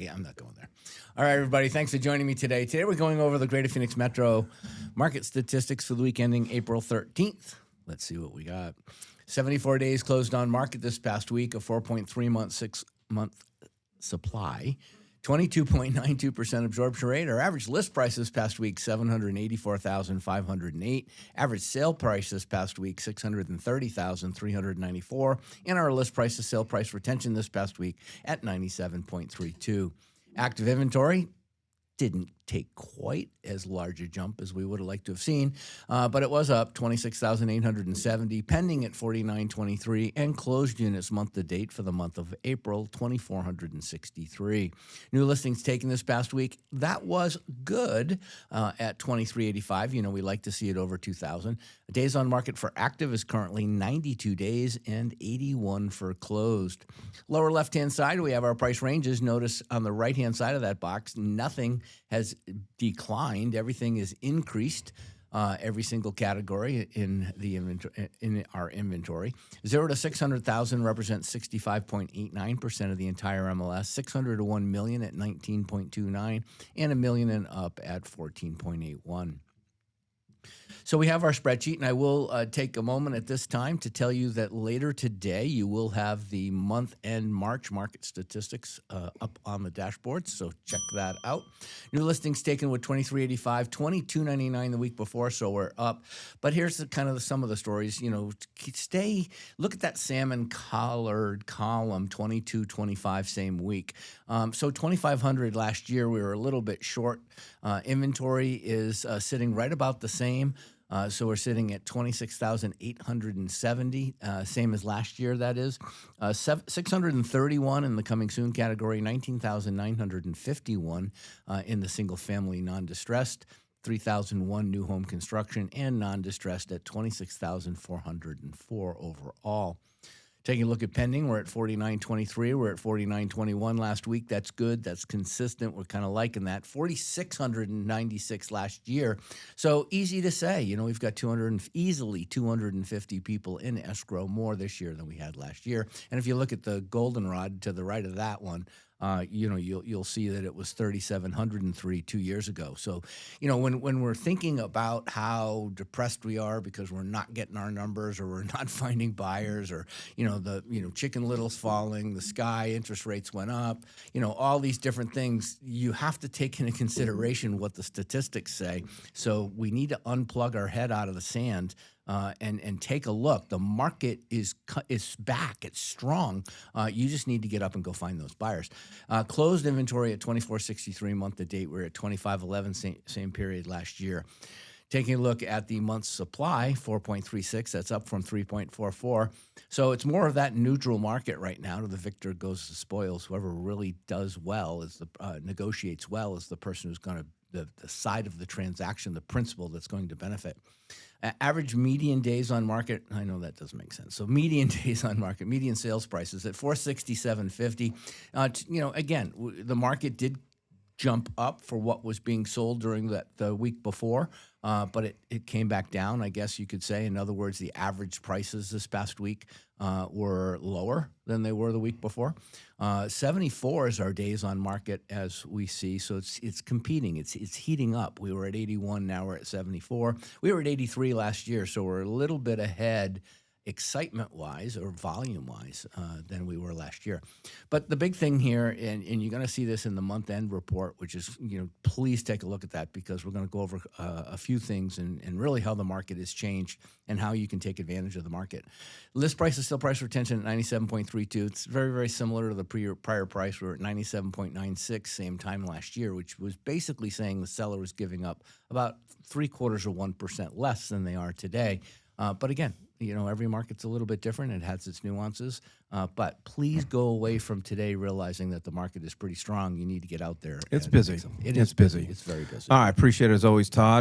Yeah, I'm not going there. All right, everybody. Thanks for joining me today. Today we're going over the Greater Phoenix Metro market statistics for the week ending April 13th. Let's see what we got. 74 days closed on market this past week, a 4.3 month, 6-month supply. 22.92% absorption rate. Our average list price this past week, $784,508. Average sale price this past week, $630,394. And our list price to sale price retention this past week at 97.32. Active inventory didn't take quite as large a jump as we would have liked to have seen, but it was up 26,870, pending at 4,923, and closed units month to date for the month of April, 2,463. New listings taken this past week, that was good at 2,385. You know, we like to see it over 2,000. Days on market for active is currently 92 days and 81 for closed. Lower left-hand side, we have our price ranges. Notice on the right-hand side of that box, nothing has declined. Everything is increased. Every single category in the in our inventory. 0 to 600,000 represents 65.89% of the entire MLS. 600 to 1 million at 19.29, and $1 million and up at 14.81. So we have our spreadsheet, and I will take a moment at this time to tell you that later today you will have the month-end March market statistics up on the dashboard, so check that out. New listings taken with 2385, 2299 the week before, so we're up. But here's some of the stories. You know, look at that salmon-colored column, 2225 same week. So 2500 last year, we were a little bit short. Inventory is sitting right about the same. So we're sitting at 26,870, same as last year, that is. 631 in the coming soon category, 19,951 in the single-family non-distressed, 3,001 new home construction, and non-distressed at 26,404 overall. Taking a look at pending, we're at 4923. We're at 4921 last week. That's good. That's consistent. We're kind of liking that. 4,696 last year. So easy to say. You know, we've got easily 250 people in escrow more this year than we had last year. And if you look at the goldenrod to the right of that one, you'll see that it was 3,703 2 years ago. So, you know, when we're thinking about how depressed we are because we're not getting our numbers or we're not finding buyers or, Chicken Little's falling, the sky, interest rates went up, all these different things, you have to take into consideration what the statistics say. So we need to unplug our head out of the sand and take a look. The market is back. It's strong. You just need to get up and go find those buyers. Closed inventory at 2463 month to date. We're at 2511 same period last year. Taking a look at the month's supply, 4.36. That's up from 3.44. So it's more of that neutral market right now. The victor goes to spoils. Whoever really does well negotiates well is the person who's going to the side of the transaction, the principal that's going to benefit. Average median days on market, I know that doesn't make sense. So median days on market, median sales prices at 467.50. Again, the market did jump up for what was being sold during the week before, but it came back down, I guess you could say. In other words, the average prices this past week were lower than they were the week before. 74 is our days on market as we see, so it's competing. It's heating up. We were at 81, now we're at 74. We were at 83 last year, so we're a little bit ahead excitement-wise or volume-wise than we were last year. But the big thing here, and you're going to see this in the month-end report, which is, please take a look at that because we're going to go over a few things and really how the market has changed and how you can take advantage of the market. List price is still price retention at 97.32. It's very, very similar to the prior price. We were at 97.96 same time last year, which was basically saying the seller was giving up about 0.75% less than they are today. But again, every market's a little bit different. It has its nuances. But please go away from today realizing that the market is pretty strong. You need to get out there. It's busy. It is busy. It's very busy. All right. Appreciate it as always, Todd.